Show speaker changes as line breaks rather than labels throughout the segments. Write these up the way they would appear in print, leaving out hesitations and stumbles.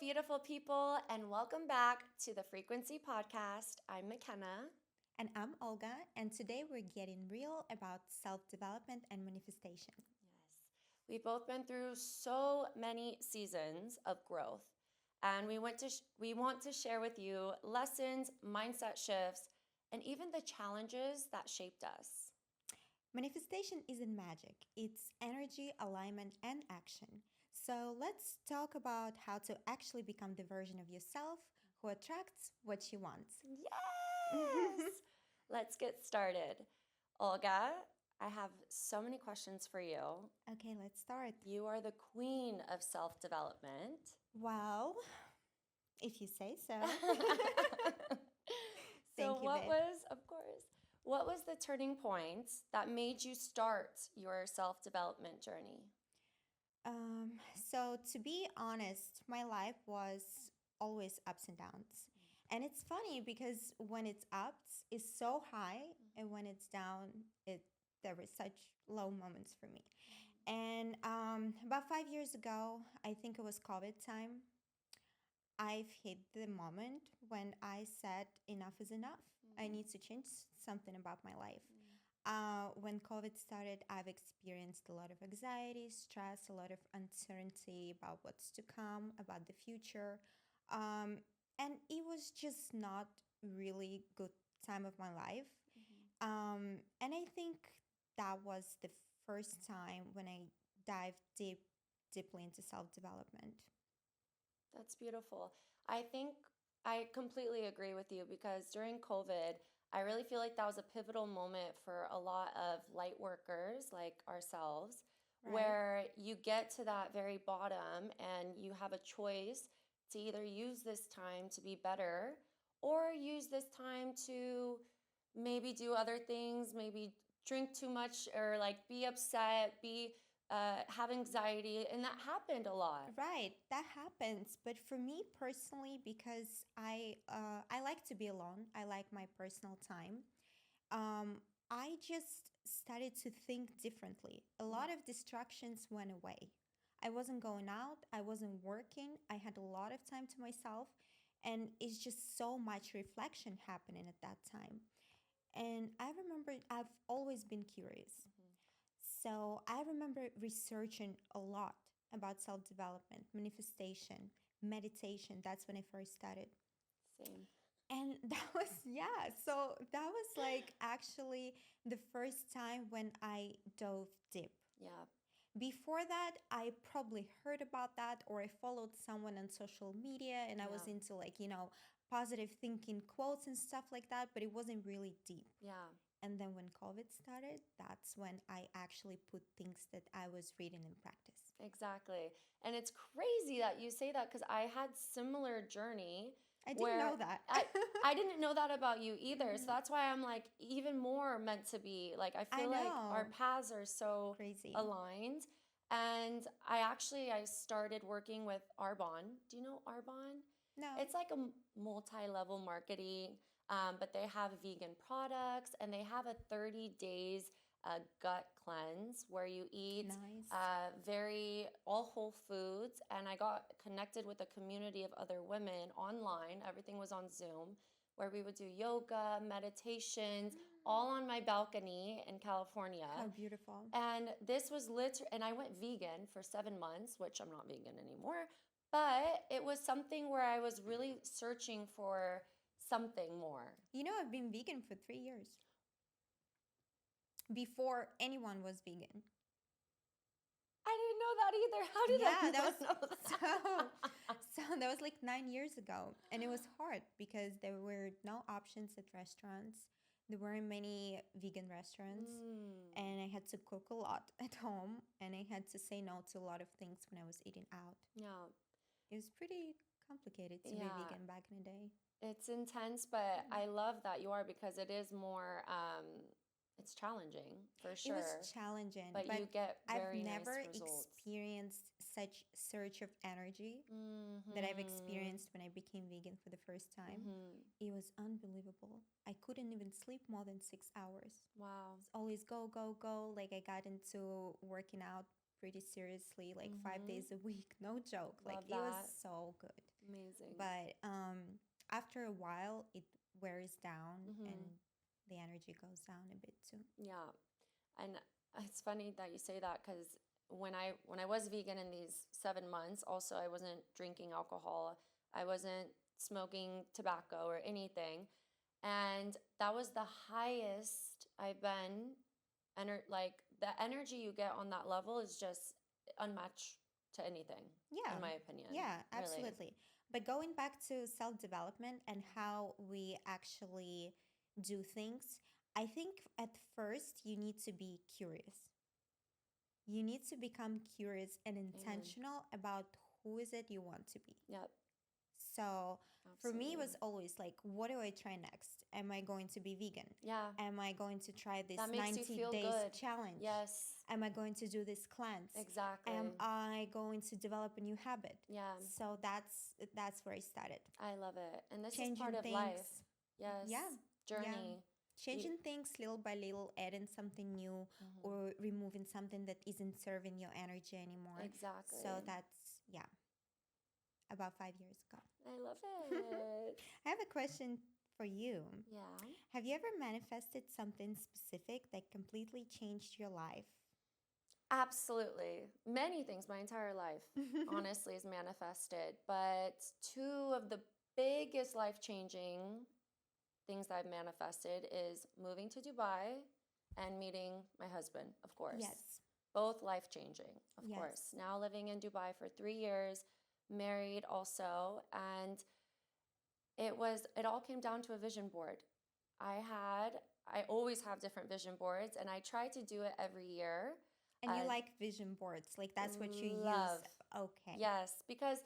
beautiful people, and welcome back to the Frequency Podcast. I'm Makenna.
And I'm Olga, and today we're getting real about self development and manifestation.
Yes, we've both been through so many seasons of growth, and we want to share with you lessons, mindset shifts, and even the challenges that shaped us.
Manifestation isn't magic, it's energy, alignment, and action. So let's talk about how to actually become the version of yourself who attracts what you want.
Yes! Let's get started. Olga, I have so many questions for you.
Okay, let's start.
You are the queen of self development.
Well, if you say so.
So,
Thank you, babe.
what was the turning point that made you start your self development journey?
So to be honest, my life was always ups and downs. And it's funny because when it's ups, it's so high, and when it's down, it there were such low moments for me. And about 5 years ago, I think it was COVID time. I've hit the moment when I said enough is enough. I need to change something about my life. When COVID started, I've experienced a lot of anxiety, stress, a lot of uncertainty about what's to come, about the future. Um, and it was just not really good time of my life. And I think that was the first time when I dived deeply into self-development.
That's beautiful. I think I completely agree with you because during COVID, I really feel like that was a pivotal moment for a lot of light workers like ourselves,
Right.
where you get to that very bottom and you have a choice to either use this time to be better or use this time to maybe do other things, maybe drink too much or like be upset, be have anxiety, and that happened a lot.
Right, that happens. But for me personally, because I like to be alone, I like my personal time. Um, I just started to think differently. A lot of distractions went away. I wasn't going out, I wasn't working, I had a lot of time to myself, and it's just so much reflection happening at that time. And I remember I've always been curious. So I remember researching a lot about self development, manifestation, meditation. That's when I first started.
Same.
And that was, yeah, so that was like actually the first time when I dove deep.
Yeah.
Before that, I probably heard about that or I followed someone on social media and I was
Yeah.
into like, positive thinking quotes and stuff like that, but it wasn't really deep.
Yeah.
And then when COVID started, that's when I actually put things that I was reading in practice.
Exactly. And it's crazy that you say that because I had similar journey
I didn't
where
know that.
I didn't know that about you either. So
Mhm.
that's why I'm like even more meant to be. Like I
I
feel like our
know.
paths are so
Crazy.
aligned. And I started working with Arbonne. Do you know Arbonne?
No.
It's like a multi-level marketing, but they have vegan products and they have a 30 days gut cleanse where you eat
Nice.
very all whole foods. And I got connected with a community of other women online. Everything was on Zoom where we would do yoga, meditations, all on my balcony in California.
How beautiful.
And this was and I went vegan for 7 months, which I'm not vegan anymore. But it was something where I was really searching for something more.
I've been vegan for 3 years before anyone was vegan.
I didn't know that either. How did I
Yeah, that was
not know
so.
that?
So that was like 9 years ago, and it was hard because there were no options at restaurants. There weren't many vegan restaurants,
Mm,
and I had to cook a lot at home, and I had to say no to a lot of things when I was eating out.
yeah,
It was pretty complicated to be
yeah.
vegan back in the day.
It's intense, but I love that you are because it is more, it's challenging for
It was
sure,
challenging,
but
but
you get
I've
very nice
never
results.
experienced such surge of energy that I've
Mm-hmm.
experienced when I became vegan for the first time.
Mm-hmm.
It was unbelievable. I couldn't even sleep more than 6 hours.
Wow.
It's always go, go, go. Like I got into working out pretty seriously, like 5 days
Mm-hmm.
a week, no joke. Like
Love
it was
that.
so good.
Amazing.
But after a while, it wears down and
Mm-hmm.
the energy goes down a bit too.
Yeah. And it's funny that you say that because when I was vegan in these 7 months, also I wasn't drinking alcohol. I wasn't smoking tobacco or anything. And that was the highest I've been. Like the energy you get on that level is just unmatched to anything,
Yeah,
in my opinion.
yeah,
Really.
absolutely. But going back to self development and how we actually do things, I think at first you need to be curious. You need to become curious and
Amen.
intentional about who is it you want to be.
Yep.
So for me, it
Absolutely.
was always like, what do I try next? Am I going to be vegan?
Yeah.
Am I going to try this
That makes you
90
feel
days
good.
challenge?
Yes.
Am I going to do this cleanse? Am
Exactly.
I going to develop a new habit?
Yeah.
So that's where I started.
I love it. And this is part
Changing
of
things.
life. Yes.
Yeah. Yeah.
Journey. You,
Changing things little by little, adding something new
mhm.
or removing something that isn't serving your energy anymore. So
Exactly.
that's, yeah, about 5 years ago.
I love it.
I have a question for you.
Yeah.
Have you ever manifested something specific that completely changed your life?
Absolutely. Many things my entire life, honestly, is manifested. But two of the biggest life changing things I've manifested is moving to Dubai and meeting my husband, of course.
Yes.
Both life changing, of course.
Yes.
Now living in Dubai for 3 years, married also, and it all came down to a vision board. I always have different vision boards, and I try to do it every year.
And you like vision boards, like that's what you use.
Love.
Okay.
Yes, because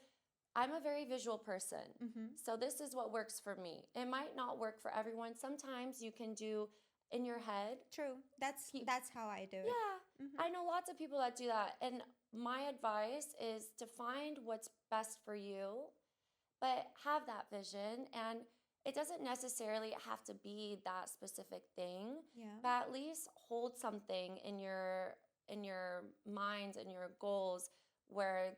I'm a very visual person.
Mm-hmm.
So this is what works for me. It might not work for everyone. Sometimes you can do in your head.
True. That's how I do it.
Yeah,
Mm-hmm.
I know lots of people that do that. And my advice is to find what's best for you, but have that vision. And it doesn't necessarily have to be that specific thing,
Yeah.
but at least hold something in your mind and your goals where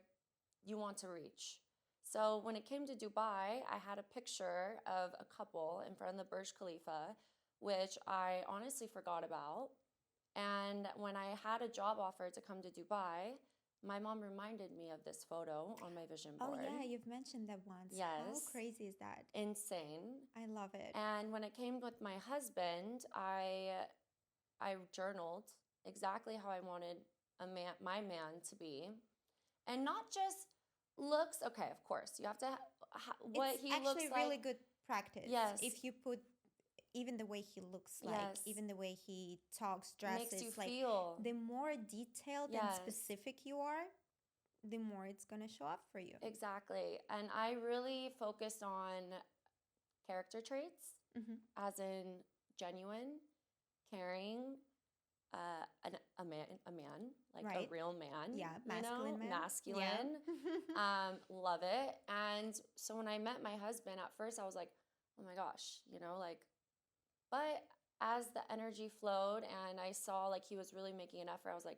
you want to reach. So when it came to Dubai, I had a picture of a couple in front of the Burj Khalifa, which I honestly forgot about. And when I had a job offer to come to Dubai, my mom reminded me of this photo on my vision
Oh,
board.
yeah, you've mentioned that once. How
Yes,
crazy is that?
insane.
I love it.
And when it came with my husband, I journaled exactly how I wanted my man to be, and not just looks. Okay, of course, you have to what
It's
he looks
actually
like.
really good practice.
Yes,
If you put even the way he looks like,
yes,
even the way he talks,
makes you
dresses, like
feel.
the more detailed and
Yes,
specific you are, the more it's gonna show up for you.
exactly. And I really focused on character traits,
Mm-hmm.
as in genuine, caring, a man, like a
Right?
real man,
Yeah, masculine man. Yeah.
masculine. Love it. And so when I met my husband, at first I was like, oh my gosh, like, but as the energy flowed and I saw like he was really making an effort, I was like,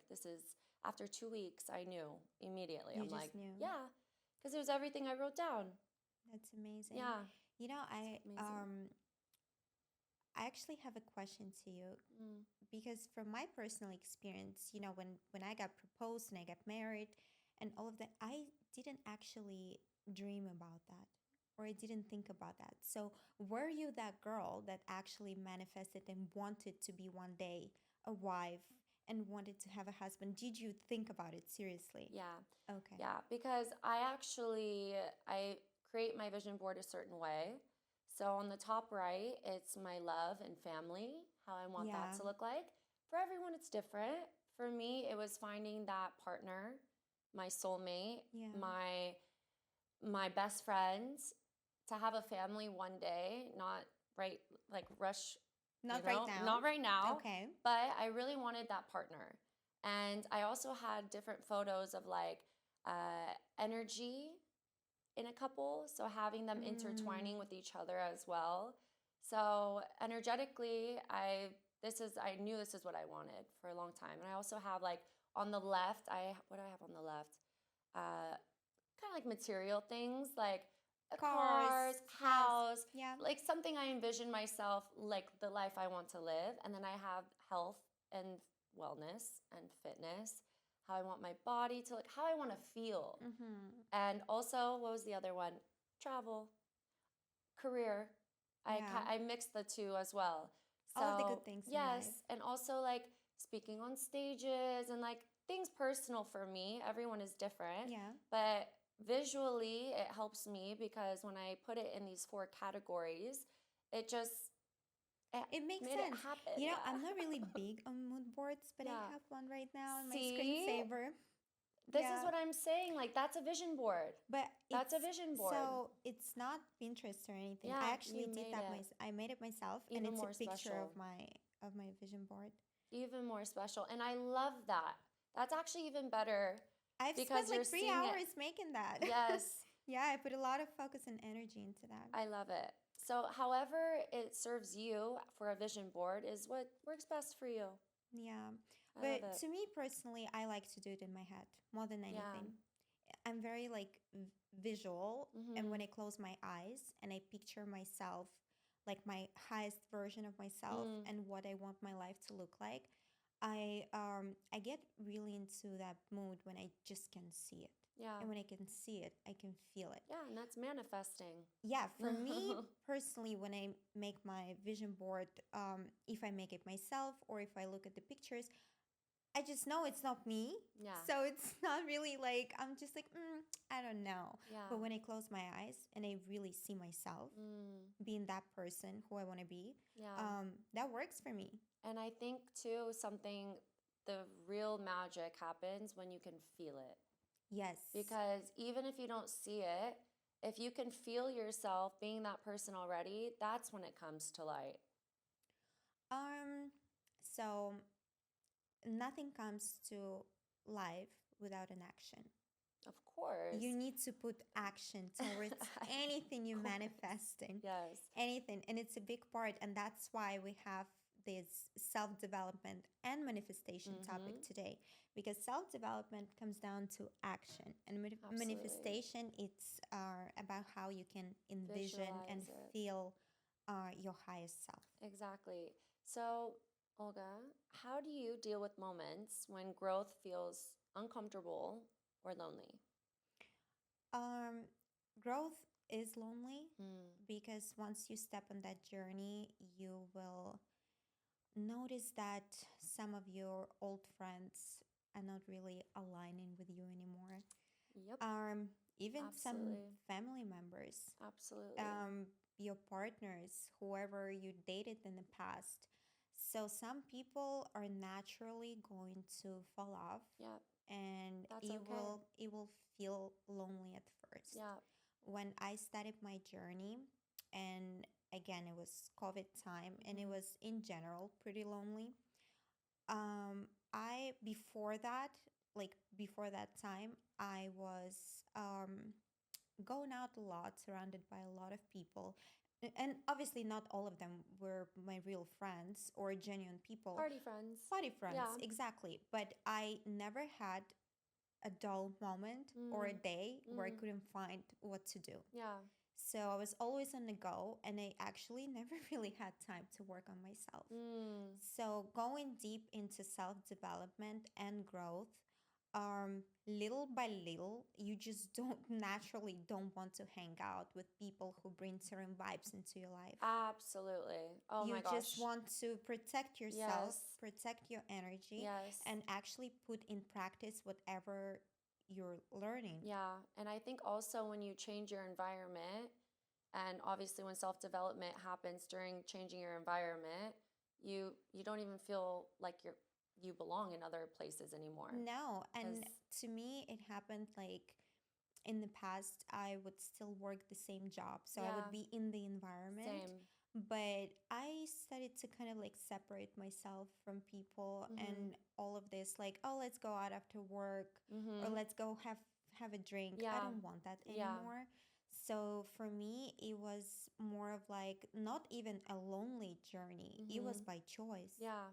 after 2 weeks, I knew immediately.
You
I'm like,
just knew.
yeah, because it was everything I wrote down.
That's amazing.
Yeah,
You know,
amazing.
I actually have a question to you
Mm,
because from my personal experience, when I got proposed and I got married and all of that, I didn't actually dream about that or I didn't think about that. So, were you that girl that actually manifested and wanted to be one day a wife and wanted to have a husband? Did you think about it seriously?
yeah,
Okay.
yeah, because I create my vision board a certain way. So on the top right, it's my love and family, how I want that
Yeah.
to look like. For everyone, it's different. For me, it was finding that partner, my soulmate,
Yeah.
my best friends, to have a family one day, not right like rush,
Not right now.
not right now,
Okay.
but I really wanted that partner. And I also had different photos of like energy in a couple, so having them intertwining
Mm.
with each other as well. So energetically, I knew this is what I wanted for a long time. And I also have like on the left, what do I have on the left? Kind of like material things, like cars, house,
Yeah.
like something I envision myself, like the life I want to live. And then I have health and wellness and fitness, how I want my body to look, how I want to feel.
Mm-hmm.
And also, what was the other one? Travel, career.
Yeah.
I mix the two as well.
All of the
So,
good things in life.
yes. And also, like speaking on stages and like things personal for me. Everyone is different.
Yeah.
But visually, it helps me because when I put it in these 4 categories, it just
It makes
made
sense.
it happen.
You know,
Yeah.
I'm not really big on mood boards, but I
Yeah.
have one right now on my
See?
screensaver.
This is
Yeah.
what I'm saying. Like, that's a vision board.
But
That's a
it's
vision board.
so it's not Pinterest or anything. I
Yeah,
actually
you
did
made
that
it.
I made it myself, and
Even
it's a
more
picture
special.
of my vision board.
Even more special. And I love that. That's actually even better
I've
because
spent
you're
like 3
seeing it.
hours making that.
Yes,
Yeah, I put a lot of focus and energy into that.
I love it. So, however it serves you for a vision board is what works best for you.
Yeah.
I love
But
it.
to me personally, I like to do it in my head more than
Yeah.
anything. I'm very like visual, and when
Mm-hmm.
I close my eyes and I picture myself, like my highest version of myself
Mm.
and what I want my life to look like, I get really into that mood when I just can see it.
Yeah.
And when I can see it, I can feel it.
Yeah, and that's manifesting.
Yeah, for me personally, when I make my vision board, if I make it myself or if I look at the pictures, I just know it's not me.
Yeah.
So it's not really like, I'm just like, I don't know.
Yeah.
But when I close my eyes and I really see myself being that person who I want to be,
Yeah.
that works for me.
And I think too, the real magic happens when you can feel it.
Yes.
Because even if you don't see it, if you can feel yourself being that person already, that's when it comes to light.
So nothing comes to life without an action.
Of course.
You need to put action towards anything you're manifesting.
Yes.
Anything. And it's a big part. And that's why we have this self-development and manifestation topic today. Because self-development comes down to action. And manifestation, it's about how you can envision and feel your highest self.
Exactly. So, Olga, how do you deal with moments when growth feels uncomfortable or lonely?
Growth is lonely because once you step on that journey, you will notice that some of your old friends are not really aligning with you anymore.
Yep.
Even some family members.
Absolutely.
Your partners, whoever you dated in the past. So some people are naturally going to fall off.
Yep.
And
That's
it will feel lonely at first.
Yeah.
When I started my journey, and again it was COVID time, and it was in general pretty lonely. I before that time, I was going out a lot, surrounded by a lot of people. And obviously, not all of them were my real friends or genuine people.
Party friends.
Party friends,
Yeah.
exactly. But I never had a dull moment or a day where I couldn't find what to do.
Yeah.
So I was always on the go, and I actually never really had time to work on myself. So going deep into self-development and growth, little by little, you just don't want to hang out with people who bring certain vibes into your life.
Absolutely. Oh my gosh.
You just want to protect yourself,
Yes.
protect your energy,
Yes.
and actually put in practice whatever you're learning.
Yeah. And I think also when you change your environment, and obviously when self-development happens during changing your environment, you don't even feel like you belong in other places anymore.
No, and to me it happened like in the past I would still work the same job, so I would be in the environment.
Same.
But I started to kind of like separate myself from people and all of this, like, oh, let's go out after work or let's go have a drink.
Yeah.
I don't want that anymore. So for me, it was more of like not even a lonely journey. It was by choice.
Yeah.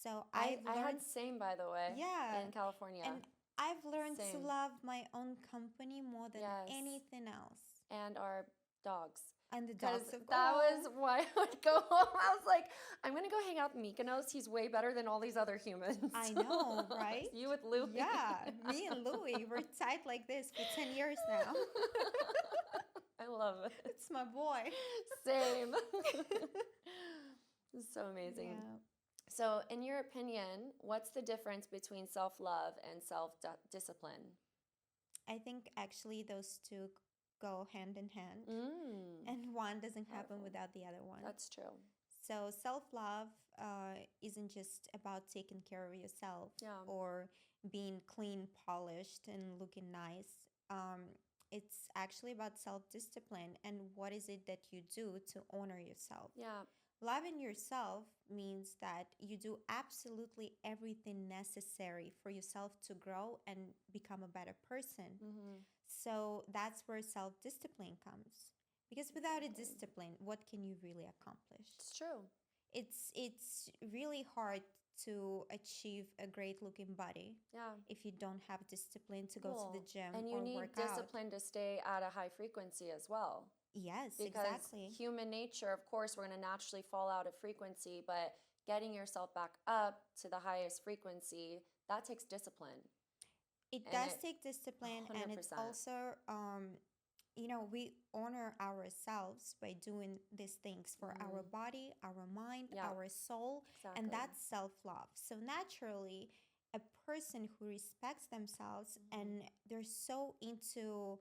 So
I
I've
I had
learned,
same, by the way,
yeah,
in California.
and I've learned to
Same.
love my own company more than
Yes.
anything else.
And our dogs.
And the
Because
dogs of
that was
oh,
why I would go home. I was like, I'm going to go hang out with Mykonos. He's way better than all these other humans.
I know, right?
You with Louie.
Yeah, me and Louie, we're tight like this for 10 years now.
I love it.
It's my boy.
Same. It's so amazing.
Yeah.
So, in your opinion, what's the difference between self love and self discipline?
I think actually those two go hand in hand,
Mm,
and one doesn't happen
powerful.
without the other one.
That's true.
So, self love isn't just about taking care of yourself
Yeah.
or being clean, polished, and looking nice. It's actually about self discipline and what is it that you do to honor yourself.
Yeah.
Loving yourself means that you do absolutely everything necessary for yourself to grow and become a better person.
Mm-hmm.
So that's where self discipline comes. Because without a
Exactly.
discipline, what can you really accomplish?
It's true.
It's really hard to achieve a great looking body
Yeah.
if you don't have discipline to go to the
Well,
gym
and you
or
need
work out.
discipline to stay at a high frequency as well.
Yes,
Because
exactly.
human nature, of course, we're going to naturally fall out of frequency, but getting yourself back up to the highest frequency, that takes discipline.
It
And
does
it
take discipline, and it's
100%.
also we honor ourselves by doing these things for our
Mm-hmm.
body, our mind,
Yeah,
our soul, and
exactly.
that's self-love. So naturally, a person who respects themselves
Mm-hmm.
and they're so into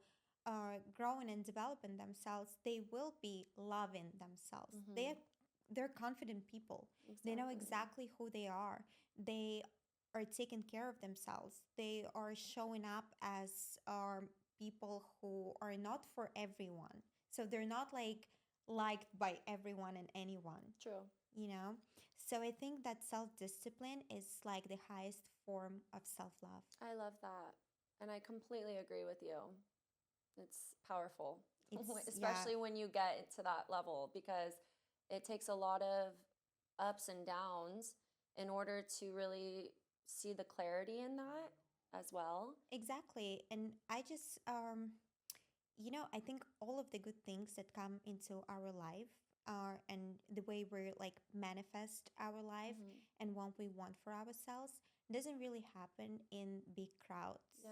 growing and developing themselves, they will be loving themselves.
Mm-hmm.
They're confident people. They know
Exactly.
exactly who they are. They are taking care of themselves. They are showing up as people who are not for everyone. So they're not like liked by everyone and anyone,
True.
you know? So I think that self discipline is like the highest form of self love.
I love that. And I completely agree with you. It's powerful,
It's, yeah,
especially when you get to that level, because it takes a lot of ups and downs in order to really see the clarity in that as well.
exactly. And I just, I think all of the good things that come into our life are, and the way we like manifest our life
Hmm.
and what we want for ourselves doesn't really happen in big crowds.
Yeah,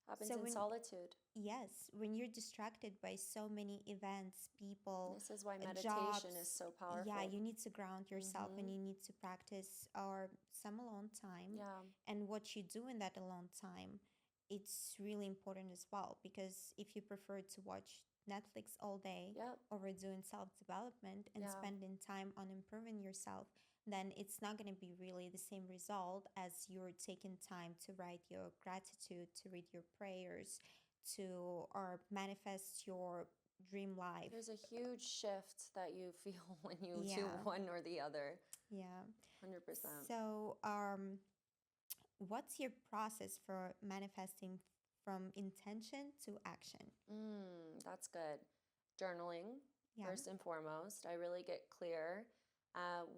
happens
So
in
when,
solitude.
yes, when you're distracted by so many events, people,
This is why meditation is
jobs,
so
yeah,
powerful.
you need to ground yourself and
Hmm.
you need to practice or some alone time.
Yeah,
And what you do in that alone time, it's really important as well because if you prefer to watch Netflix all day
yep,
over doing self-development and
yeah.
spending time on improving yourself, then it's not going to be really the same result as you're taking time to write your gratitude, to read your prayers, to or manifest your dream life.
There's a huge shift that you feel when you do
Yeah,
one or the other.
yeah.
100%.
So, what's your process for manifesting from intention to action?
That's good. Journaling,
Yeah,
first and foremost. I really get clear.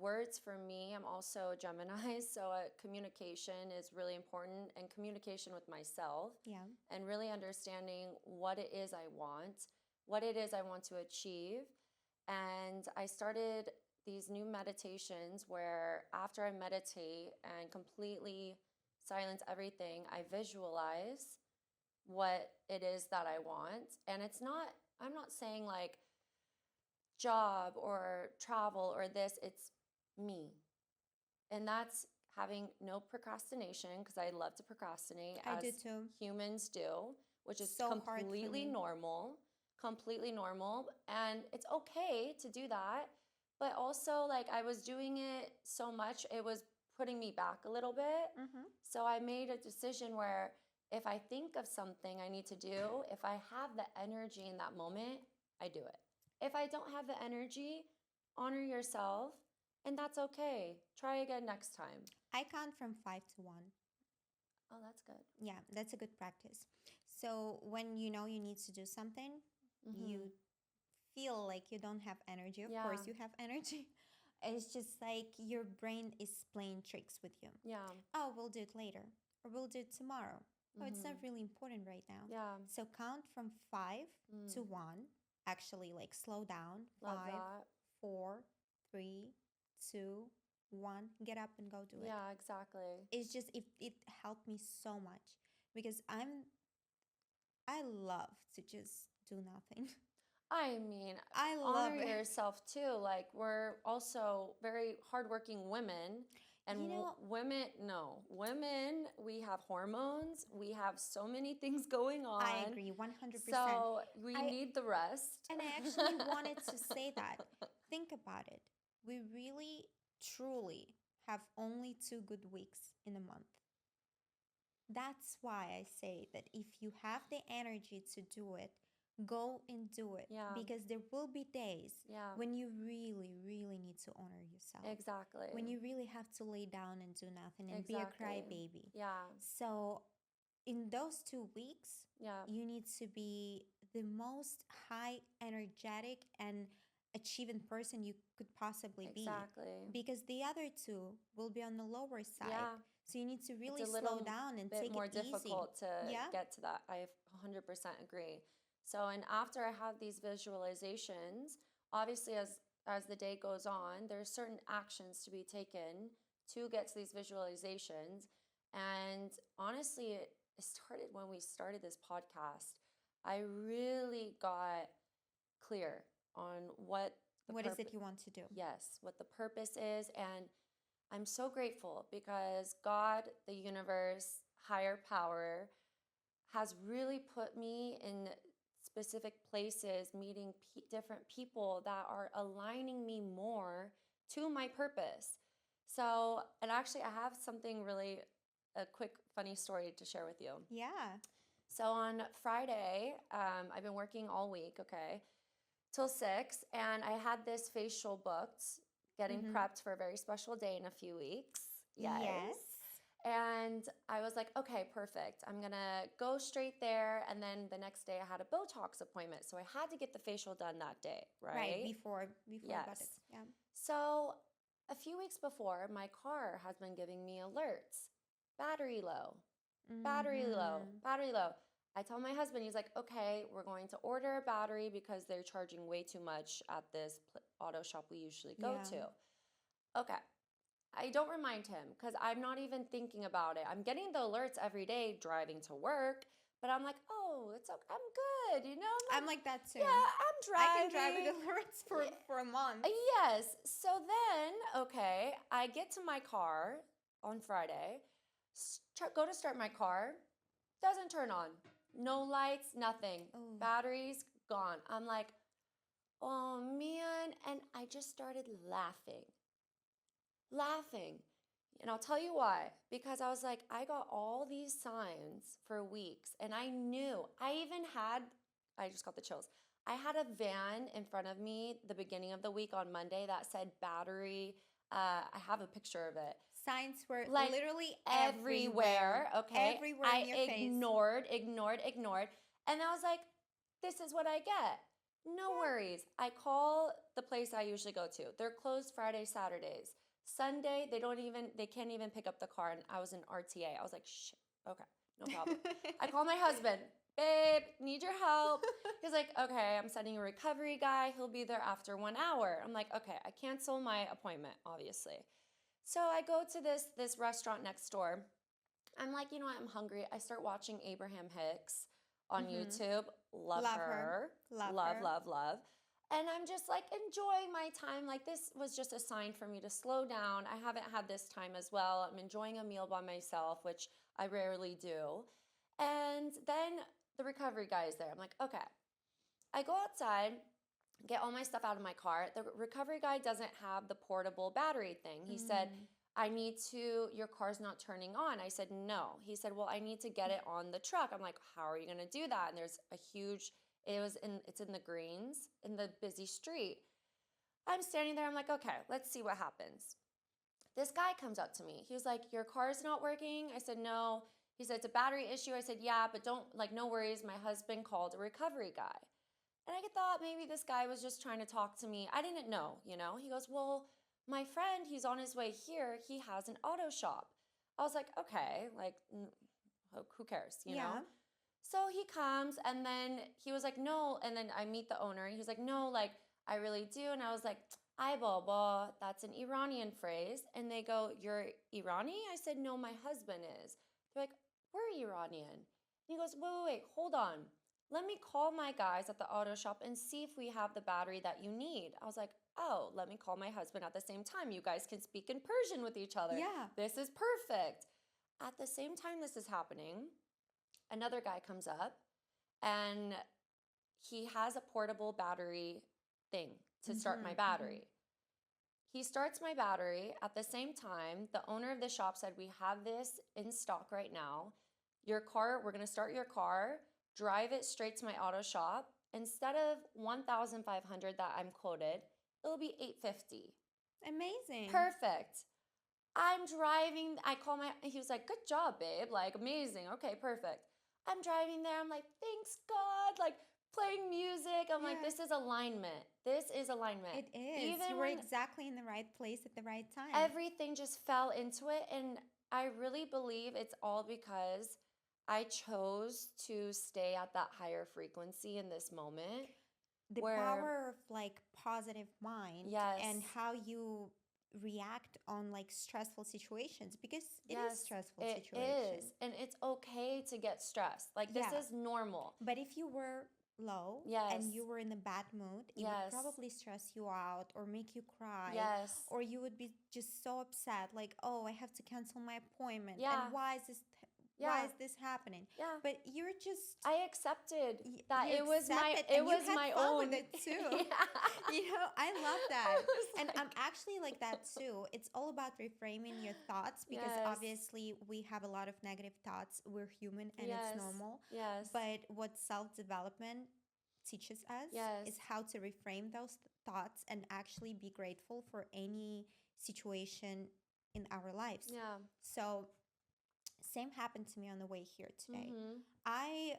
Words for me, I'm also a Gemini, so communication is really important, and communication with myself,
yeah,
and really understanding what it is I want, what it is I want to achieve. And I started these new meditations where after I meditate and completely silence everything, I visualize what it is that I want. And I'm not saying like job or travel or this, it's me. And that's having no procrastination, because I love to procrastinate
I
as
do too.
humans do, which is
So hard for
completely
me.
normal, completely normal. And it's okay to do that. But also, like, I was doing it so much, it was putting me back a little bit.
Mm-hmm.
So I made a decision where if I think of something I need to do, if I have the energy in that moment, I do it. If I don't have the energy, honor yourself, and that's okay. Try again next time.
I count from 5 to 1.
Oh, that's good.
Yeah, that's a good practice. So when you know you need to do something,
Mm-hmm.
you feel like you don't have energy. Of
Yeah.
course, you have energy, It's just like your brain is playing tricks with you.
Yeah.
Oh, we'll do it later, or we'll do it tomorrow. Oh, it's not
Mm-hmm.
really important right now.
Yeah.
So count from five to
Mm.
one. Actually, like slow down.
Love
Five,
that.
4, 3, 2, 1. Get up and go do it.
Yeah, exactly.
It's just it helped me so much because I love to just do nothing.
I mean,
I love
honor
it.
yourself too. Like, we're also very hardworking women. And
You know,
women, no, women, we have hormones. We have so many things going
I
on.
agree 100%.
So we
I
need the rest.
and I actually wanted to say that. Think about it. We really truly have only 2 good weeks in a month. That's why I say that if you have the energy to do it, go and do it.
Yeah.
Because there will be days
Yeah,
when you really, really need to honor yourself.
exactly.
When you really have to lay down and do nothing and be a
Exactly.
crybaby.
Yeah,
So, in those 2 weeks,
yeah,
you need to be the most high energetic and achieving person you could possibly be,
exactly.
because the other two will be on the lower side.
Yeah,
So you need to
it's
really
a
slow
little
down and
bit
take it
more
easy.
difficult to
Yeah.
get to that. I 100% agree. So, and after I have these visualizations, obviously as the day goes on, there's certain actions to be taken to get to these visualizations. And honestly, it started when we started this podcast. I really got clear on what the
What is
purpose,
it you want to do?
yes, what the purpose is. And I'm so grateful because God, the universe, higher power, has really put me in specific places, meeting different people that are aligning me more to my purpose. So, and actually, I have something really, a quick funny story to share with you.
Yeah.
So on Friday, I've been working all week, okay, till 6, and I had this facial booked, getting
Mm-hmm.
prepped for a very special day in a few weeks. Yes.
Yes.
And I was like, okay, perfect. I'm gonna go straight there. And then the next day I had a Botox appointment. So I had to get the facial done that day,
Right.
right?
Before
Yes.
Buttocks. Yeah.
So a few weeks before, my car has been giving me alerts. Battery low, battery low,
Mm-hmm.
battery low. I tell my husband, he's like, okay, we're going to order a battery because they're charging way too much at this auto shop we usually go
Yeah.
to. Okay. I don't remind him because I'm not even thinking about it. I'm getting the alerts every day driving to work, but I'm like, oh, it's okay. I'm good, you know?
I'm like that too.
Yeah, I'm
I can drive
driving.
with alerts for a month.
Yes. So then, okay, I get to my car on Friday, go to start my car, doesn't turn on. No lights, nothing.
Oh.
Batteries gone. I'm like, oh man. And I just started laughing. Laughing. And I'll tell you why. Because I was like, I got all these signs for weeks, and I knew. I just got the chills. I had a van in front of me the beginning of the week on Monday that said battery. I have a picture of it.
Signs were
Like
literally
everywhere. Okay.
Everywhere in your
I
face.
ignored. And I was like, this is what I get. No worries. I call the place I usually go to. They're closed Friday, Saturdays. Sunday, they can't even pick up the car. And I was in RTA. I was like, shit, okay, no problem. I call my husband, babe, need your help. He's like, okay, I'm sending a recovery guy. He'll be there after 1 hour. I'm like, okay, I cancel my appointment, obviously. So I go to this restaurant next door. I'm like, you know what, I'm hungry. I start watching Abraham Hicks on YouTube. Love her.
Love her.
Love. And I'm just like enjoying my time. Like, this was just a sign for me to slow down. I haven't had this time as well. I'm enjoying a meal by myself, which I rarely do. And then the recovery guy is there. I'm like, okay. I go outside, get all my stuff out of my car. The recovery guy doesn't have the portable battery thing. He said, your car's not turning on. I said, no. He said, well, I need to get it on the truck. I'm like, how are you going to do that? And there's a huge, it's in the greens, in the busy street. I'm standing there. I'm like, okay, let's see what happens. This guy comes up to me. He was like, your car's not working? I said, no. He said, it's a battery issue. I said, yeah, but no worries. My husband called a recovery guy. And I thought maybe this guy was just trying to talk to me. I didn't know, you know. He goes, well, my friend, he's on his way here, he has an auto shop. I was like, okay, like, who cares, you know?
Yeah.
So he comes and then he was like, no. And then I meet the owner. He was like, no, like, I really do. And I was like, ay baba, that's an Iranian phrase. And they go, you're Irani? I said, no, my husband is. They're like, we're Iranian. And he goes, wait, hold on. Let me call my guys at the auto shop and see if we have the battery that you need. I was like, oh, let me call my husband at the same time. You guys can speak in Persian with each other.
Yeah.
This is perfect. At the same time this is happening, another guy comes up and he has a portable battery thing to start my battery. He starts my battery. At the same time, the owner of the shop said, we have this in stock right now. Your car, we're going to start your car, drive it straight to my auto shop. Instead of 1,500 that I'm quoted, it'll be 850.
Amazing.
Perfect. I'm driving. He was like, good job, babe. Like, amazing. Okay, perfect. I'm driving there. I'm like, thanks, God. Like, playing music. I'm like, this is alignment. This is alignment.
It is.
Even
You were
when
exactly in the right place at the right time.
everything just fell into it. And I really believe it's all because I chose to stay at that higher frequency in this moment.
The power of like positive mind and how you react on like stressful situations, because it is stressful situation.
It is. And it's okay to get stressed. Like, this is normal.
But if you were low and you were in a bad mood, it would probably stress you out or make you cry. Or you would be just so upset, like, oh, I have to cancel my appointment. And why is this happening? But you're just,
I accepted that it was my own.
With it too. You know, I love that. And I'm actually like that too. It's all about reframing your thoughts, because obviously we have a lot of negative thoughts. We're human and it's normal. But what self-development teaches us is how to reframe those thoughts and actually be grateful for any situation in our lives. So same happened to me on the way here today. I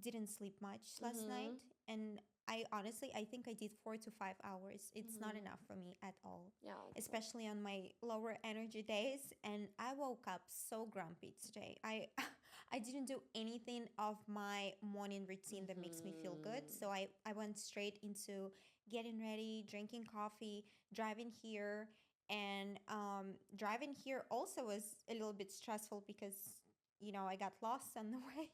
didn't sleep much last night, and I think I did 4 to 5 hours. It's not enough for me at all. Especially on my lower energy days. And I woke up so grumpy today. I didn't do anything of my morning routine that makes me feel good. So I went straight into getting ready, drinking coffee, driving here. And driving here also was a little bit stressful because, you know, I got lost on the way.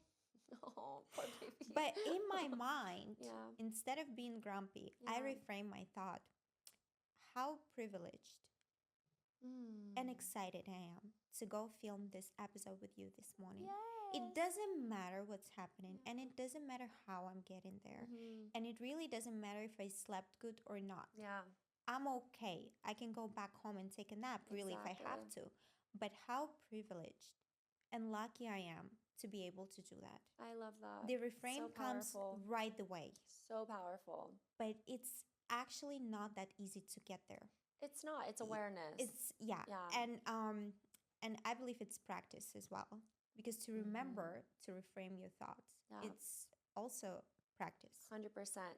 Oh, poor baby.
But in my mind, instead of being grumpy, I reframe my thought. How privileged and excited I am to go film this episode with you this morning. It doesn't matter what's happening, and it doesn't matter how I'm getting there. And it really doesn't matter if I slept good or not. I'm okay. I can go back home and take a nap, really, if I have to. But how privileged and lucky I am to be able to do that.
I love that.
The reframe comes right away.
So powerful.
But it's actually not that easy to get there.
It's not. It's awareness.
It's and I believe it's practice as well. Because to remember to reframe your thoughts, it's also practice.
100%.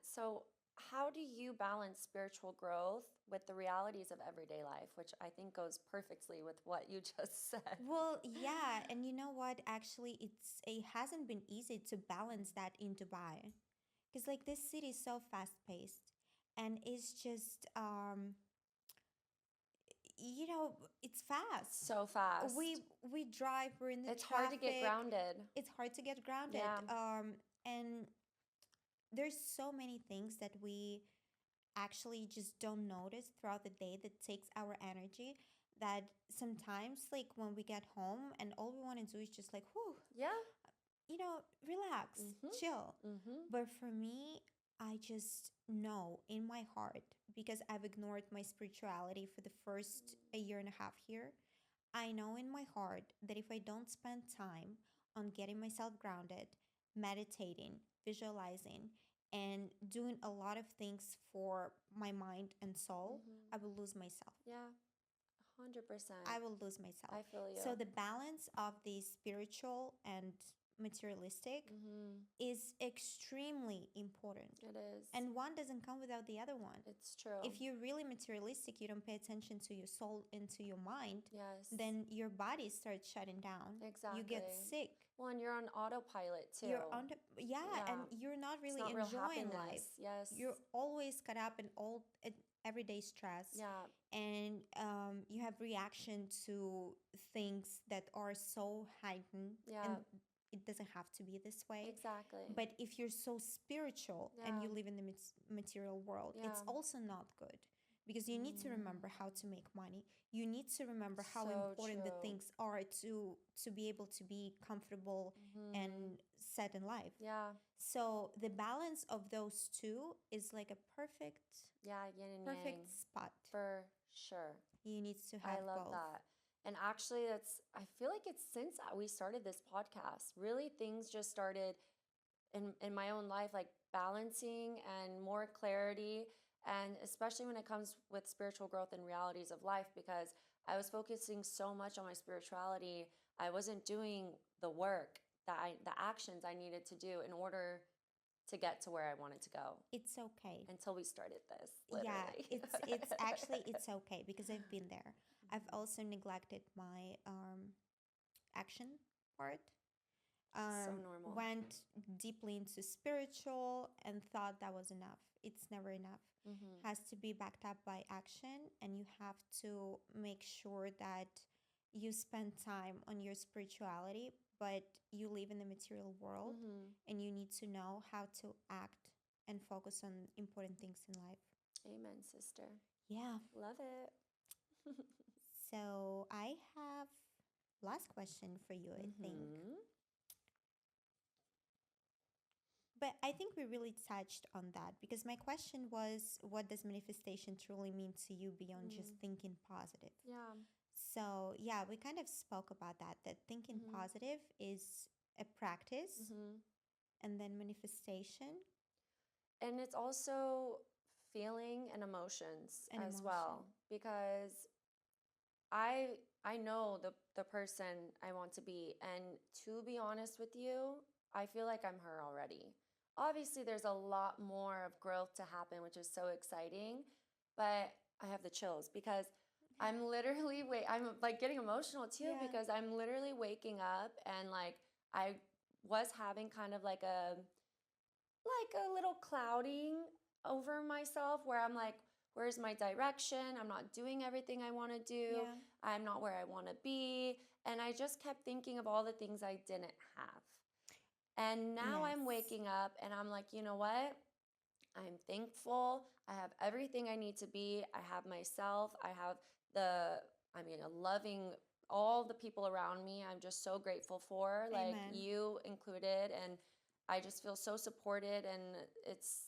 So how do you balance spiritual growth with the realities of everyday life, which I think goes perfectly with what you just said?
Well, yeah. And you know what? Actually, it hasn't been easy to balance that in Dubai. Because like this city is so fast-paced. And it's just, you know, it's fast.
So fast.
We drive, we're in the
It's
traffic.
hard to get grounded.
It's hard to get grounded. And there's so many things that we actually just don't notice throughout the day that takes our energy, that sometimes like when we get home and all we want to do is just like, whew, you know, relax, chill. But for me, I just know in my heart, because I've ignored my spirituality for the first a year and a half here, I know in my heart that if I don't spend time on getting myself grounded, meditating, visualizing, and doing a lot of things for my mind and soul, I will lose myself.
100%.
I will lose myself.
I feel you.
So the balance of the spiritual and materialistic
Mm-hmm.
is extremely important.
It is.
And one doesn't come without the other one.
It's true.
If you're really materialistic, you don't pay attention to your soul and to your mind,
Yes.
then your body starts shutting down.
Exactly.
You get sick.
Well, and you're on autopilot too.
You're under, and you're not
It's
really
not real
enjoying
happiness.
life.
Yes.
You're always caught up in all everyday stress.
Yeah.
And you have reaction to things that are so heightened.
Yeah.
And it doesn't have to be this way.
Exactly.
But if you're so spiritual and you live in the material world, it's also not good. Because you need to remember how to make money. You need to remember how important the things are to be able to be comfortable and set in life.
Yeah.
So the balance of those two is like a perfect
yin and
perfect
yang.
spot.
For sure.
You need to have
I love
both.
that. And actually, I feel like it's since we started this podcast, really things just started in my own life, like balancing and more clarity. And especially when it comes with spiritual growth and realities of life, because I was focusing so much on my spirituality, I wasn't doing the work the actions I needed to do in order to get to where I wanted to go.
It's okay.
Until we started this, literally.
Yeah, it's actually, it's okay because I've been there. I've also neglected my action part.
So normal.
Went deeply into spiritual and thought that was enough. It's never enough.
Mm-hmm.
Has to be backed up by action, and you have to make sure that you spend time on your spirituality, but you live in the material world, and you need to know how to act and focus on important things in life.
Amen, sister.
Yeah.
Love it.
So I have last question for you, I think. But I think we really touched on that because my question was, what does manifestation truly mean to you beyond just thinking positive?
Yeah.
So, yeah, we kind of spoke about that thinking positive is a practice and then manifestation.
And it's also feeling and emotions as well, because I know the person I want to be, and to be honest with you, I feel like I'm her already. Obviously, there's a lot more of growth to happen, which is so exciting, but I have the chills because I'm literally I'm like getting emotional too because I'm literally waking up and like I was having kind of like a little clouding over myself where I'm like, where's my direction? I'm not doing everything I want to do.
Yeah.
I'm not where I want to be. And I just kept thinking of all the things I didn't have. And now I'm waking up and I'm like, you know what? I'm thankful. I have everything I need to be. I have myself. I have loving all the people around me. I'm just so grateful for, like you included. And I just feel so supported, and it's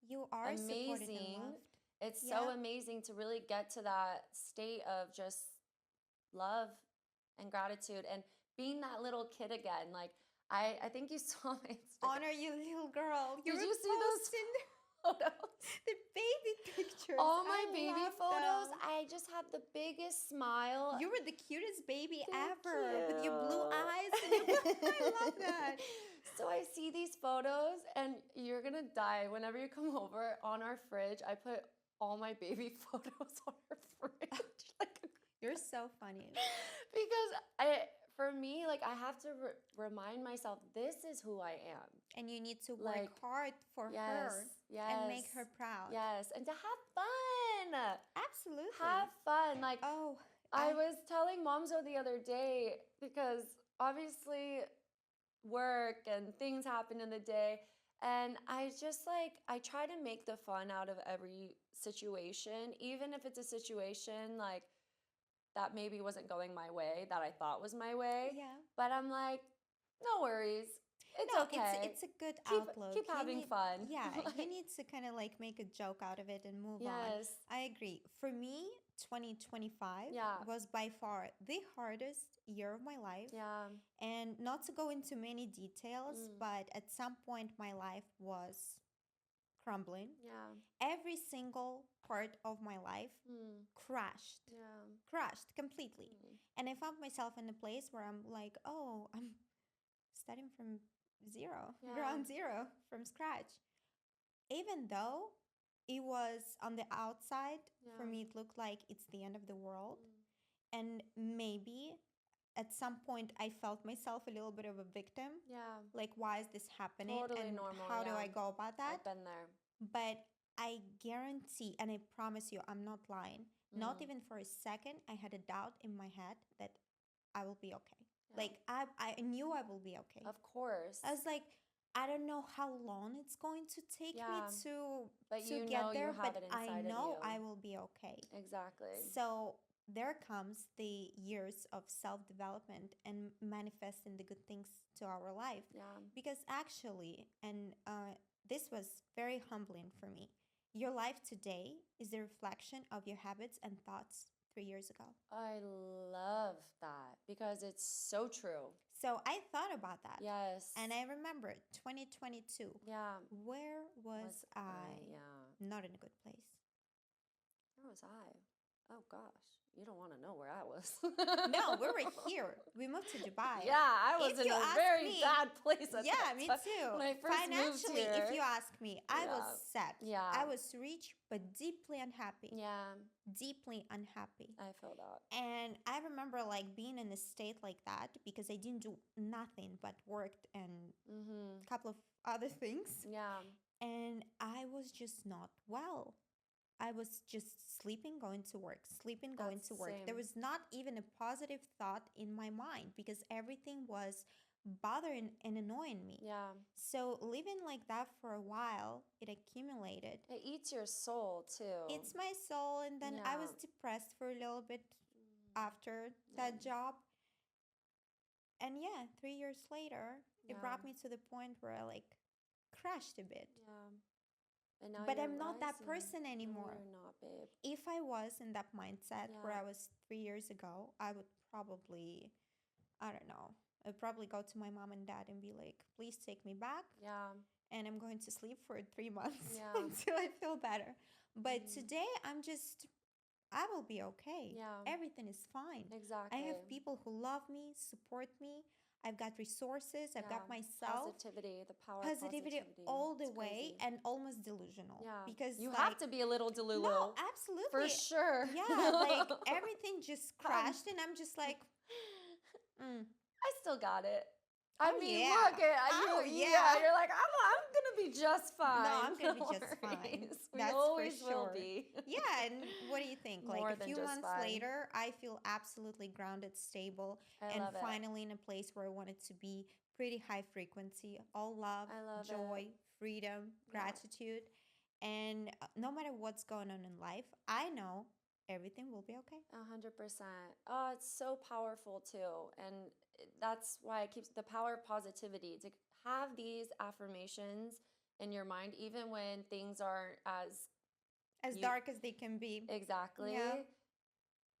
you are
amazing.
Supported and loved.
It's so amazing to really get to that state of just love and gratitude and being that little kid again. Like I think you saw my Instagram.
Honor you, little girl.
Did you see those photos?
The baby pictures.
All my baby photos. I just have the biggest smile.
You were the cutest baby
Thank
ever
you.
with your blue eyes. I love that.
So I see these photos, and you're gonna die. Whenever you come over, on our fridge, I put all my baby photos on our fridge.
You're so funny.
Because for me, like I have to remind myself, this is who I am.
And you need to work hard for her and make her proud.
Yes, and to have fun.
Absolutely.
Have fun. Like, I was telling Momzo the other day, because obviously work and things happen in the day, and I just I try to make the fun out of every situation, even if it's a situation like that maybe wasn't going my way, that I thought was my way.
Yeah.
But I'm like, no worries. It's okay.
It's a good outlook.
Keep having fun.
Yeah, you need to kind of make a joke out of it and move on. I agree. For me, 2025 was by far the hardest year of my life.
Yeah.
And not to go into many details, but at some point my life was crumbling.
Yeah.
Every single part of my life crashed.
Yeah.
Crashed completely. And I found myself in a place where I'm like, oh, I'm starting from zero,
Yeah.
ground zero, from scratch. Even though it was on the outside, for
Yeah.
me, it looked like it's the end of the world.
Mm.
And maybe at some point, I felt myself a little bit of a victim.
Yeah.
Like, why is this happening?
Totally
And
normal.
how do
Yeah.
I go about that?
I've been there.
But I guarantee, and I promise you, I'm not lying. Not
Mm.
even for a second, I had a doubt in my head that I will be okay.
Yeah.
Like, I knew I will be okay.
Of course.
I was like, I don't know how long it's going to take me
Yeah. But
to
you
get
know
there,
you have
but
it
I
inside of
know
you.
I will be okay.
Exactly.
So there comes the years of self-development and manifesting the good things to our life.
Yeah.
Because actually, and this was very humbling for me, your life today is a reflection of your habits and thoughts 3 years ago.
I love that because it's so true.
So I thought about that.
Yes.
And I remember 2022.
Yeah.
Where was I?
Yeah.
Not in a good place.
Where was I? Oh gosh, you don't want to know where I was.
No, we were here. We moved to Dubai.
Yeah, I was
If
in
you
a
ask
very
me-
bad place at
Yeah,
that
me
time.
too.
When I first moved
Financially,
here.
if you ask me, I was
Yeah.
set.
Yeah.
I was rich, but deeply unhappy.
Yeah,
Deeply unhappy.
I feel that.
And I remember like being in a state like that because I didn't do nothing but worked and
Mm-hmm.
a couple of other things.
Yeah.
And I was just not well. I was just sleeping, going to work, sleeping, going
That's
to work.
same.
There was not even a positive thought in my mind because everything was bothering and annoying me.
Yeah.
So living like that for a while, it accumulated.
It eats your soul too.
It's my soul. And then I was
Yeah.
depressed for a little bit
Mm.
after that job. And yeah, 3 years later, it
Yeah.
brought me to the point where I like crashed a bit.
Yeah. And now
But
you're
I'm not that
rising.
person
No,
anymore.
you're not, babe.
If I was in that mindset where
Yeah.
I was 3 years ago, I would probably, I don't know, I'd probably go to my mom and dad and be like, please take me back.
Yeah.
And I'm going to sleep for 3 months
Yeah.
until I feel better. But
Mm.
today, I will be okay.
Yeah.
Everything is fine.
Exactly.
I have people who love me, support me. I've got resources. I've got
Yeah.
myself.
Positivity, the power
Positivity
of positivity.
all the
It's
way
crazy.
and almost delusional.
Yeah.
Because
You
like,
have to be a little delulu.
No, absolutely.
For sure.
Yeah, like everything just crashed, and I'm just like,
I still got it. I
Oh,
mean,
yeah.
look at
Oh,
you.
yeah.
You're like, I'm gonna be just fine.
No, I'm gonna be
No
just fine.
worries. We
That's for
always will
sure.
be.
Yeah, and what do you think? Like
More
a
than
few
just
months
fine.
later, I feel absolutely grounded, stable,
I
and
love it.
finally in a place where I wanted to be, pretty high frequency, all love,
I love
joy,
it.
freedom,
Yeah.
gratitude. And no matter what's going on in life, I know everything will be okay.
100%. Oh, it's so powerful too. And that's why it keeps the power of positivity to have these affirmations in your mind, even when things aren't
As
You-
dark as they can be,
exactly,
Yeah.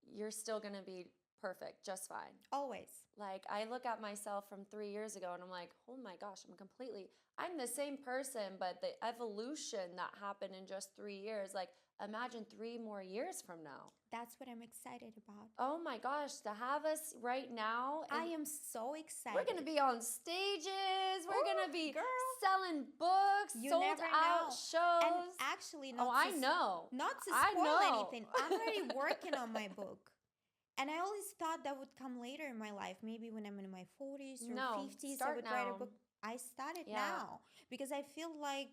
you're still going to be perfect, just fine.
always.
Like, I look at myself from 3 years ago and I'm like, oh my gosh, I'm the same person, but the evolution that happened in just 3 years, like, imagine 3 more years from now.
That's what I'm excited about.
Oh my gosh, to have us right now.
I am so excited.
We're going to be on stages. We're going to be
girl.
selling books,
You
sold
never
out
know.
shows.
And actually, not
oh, I
to,
know.
not to
I
spoil
know.
anything, I'm already working on my book. And I always thought that would come later in my life, maybe when I'm in my 40s or
No,
50s, I
start
would write a
now.
book. I started
Yeah.
now because I feel like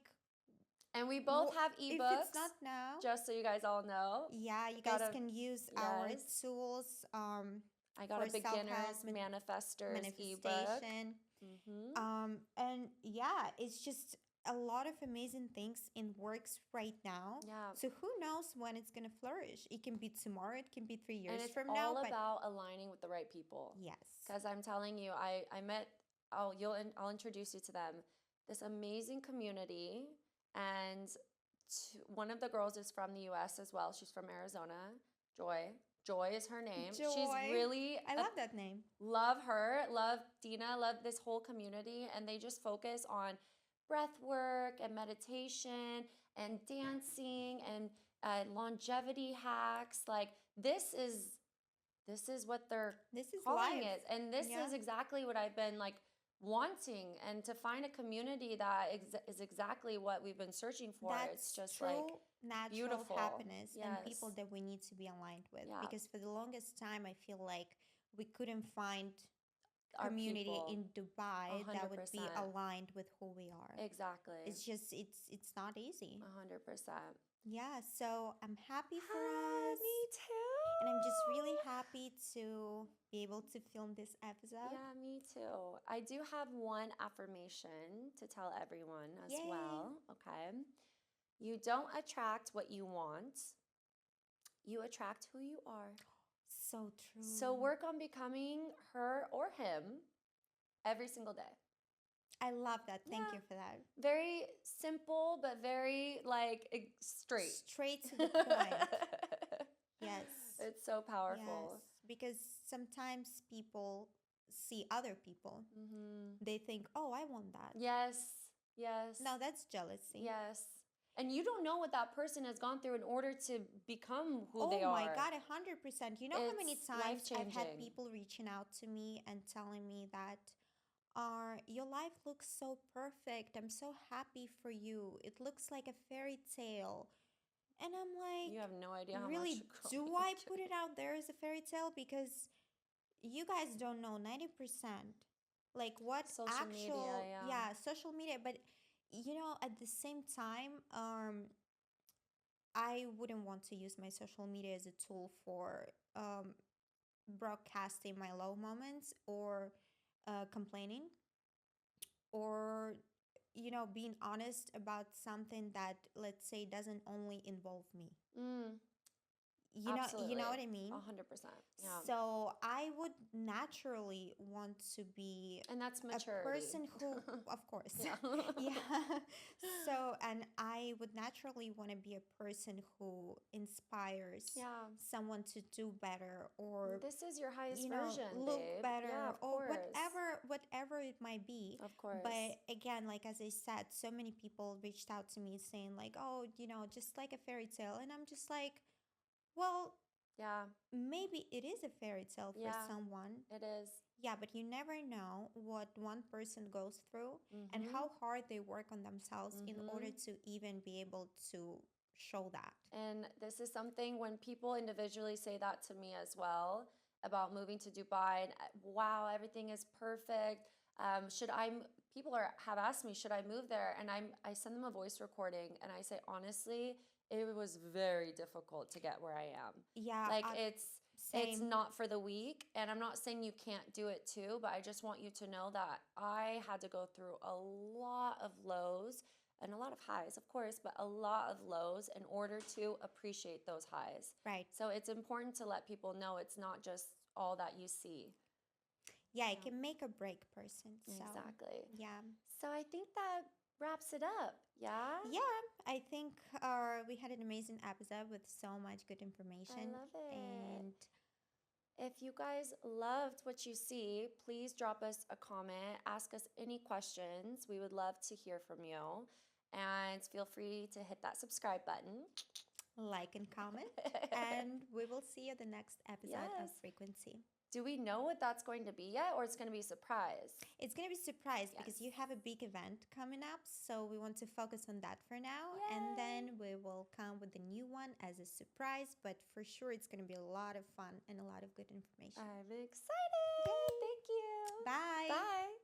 And we both have
if
ebooks,
it's not now,
just so you guys all know.
yeah, you guys
gotta-
can use our
yes.
tools,
I got a
for self-help,
beginner's manifestors ebook.
manifestation.
Mm-hmm.
And yeah, it's just a lot of amazing things in works right now.
Yeah.
So who knows when it's gonna flourish? It can be tomorrow. It can be 3 years
And it's
from
all
now. But
about aligning with the right people.
yes,
Because I'm telling you, I met, I'll introduce you to them, this amazing community. And one of the girls is from the US as well. She's from Arizona. Joy. Joy is her name. She's
Joy.
really,
I love that name.
love her, love Dina, love this whole community. And they just focus on breath work and meditation and dancing and longevity hacks. Like this is what they're
This is
calling
life.
it. And this
Yeah.
is exactly what I've been like wanting and to find a community that is exactly what we've been searching for. It's
That's
just
true
like
natural
beautiful.
happiness and
Yes.
people that we need to be aligned with.
Yeah.
Because for the longest time, I feel like we couldn't find
Our
community
people.
in Dubai that would be
100%.
aligned with who we are.
Exactly.
It's just it's not easy.
100%.
Yeah, so I'm happy for
Hi,
us.
me too.
And I'm just really happy to be able to film this episode.
Yeah, me too. I do have one affirmation to tell everyone as
Yay.
well. Okay. You don't attract what you want, you attract who you are.
So true.
So work on becoming her or him every single day.
I love that. Thank
Yeah.
you for that.
Very simple, but very like straight.
Straight to the point. Yes.
It's so powerful.
Yes. Because sometimes people see other people.
Mm-hmm.
They think, oh, I want that.
Yes. Yes.
No, that's jealousy.
Yes. And you don't know what that person has gone through in order to become who they are.
Oh my God, 100%. You know how many
It's
times I've had
life-changing.
people reaching out to me and telling me that your life looks so perfect. I'm so happy for you. It looks like a fairy tale. And I'm like,
You have no idea how
really,
much
do I put it out there as a fairy tale? Because you guys don't know 90%. Like what
Social
actual,
media, yeah.
social media. But you know, at the same time, I wouldn't want to use my social media as a tool for broadcasting my low moments or complaining or you know being honest about something that let's say doesn't only involve me.
Mm,
You know
absolutely.
what I mean?
100%. Yeah.
So I would naturally want to be
And that's
a
maturity.
person who, of course,
Yeah.
yeah. So, and I would naturally want to be a person who inspires
Yeah.
someone to do better or
This is your highest
you know
version,
look
babe.
better
Yeah, of
or
course.
whatever it might be.
Of course.
But again, like as I said, so many people reached out to me saying like, oh, you know, just like a fairy tale, and I'm just like, well,
yeah,
maybe it is a fairy tale for
Yeah.
someone.
it is.
Yeah, but you never know what one person goes through and
Mhm.
how hard they work on themselves in order
Mhm.
to even be able to show that.
And this is something when people individually say that to me as well about moving to Dubai and wow, everything is perfect. Should I? People have asked me, should I move there? And I send them a voice recording and I say honestly, it was very difficult to get where I am.
Yeah,
Like it's
same.
not for the weak, and I'm not saying you can't do it too, but I just want you to know that I had to go through a lot of lows and a lot of highs, of course, but a lot of lows in order to appreciate those highs.
Right.
So it's important to let people know it's not just all that you see.
Yeah, it can make or break person. So,
Exactly.
yeah.
So I think that wraps it up. Yeah?
Yeah, I think we had an amazing episode with so much good information.
I love it.
And
if you guys loved what you see, please drop us a comment, ask us any questions. We would love to hear from you. And feel free to hit that subscribe button.
like and comment. And we will see you the next episode of
Yes.
Frequency.
Do we know what that's going to be yet, or it's going to be a surprise?
It's going to be a surprise because
Yes.
you have a big event coming up. So we want to focus on that for now. And then we will come with the new one as a surprise. But for sure, it's going to be a lot of fun and a lot of good information.
I'm excited.
Yay.
Thank you.
Bye.
Bye.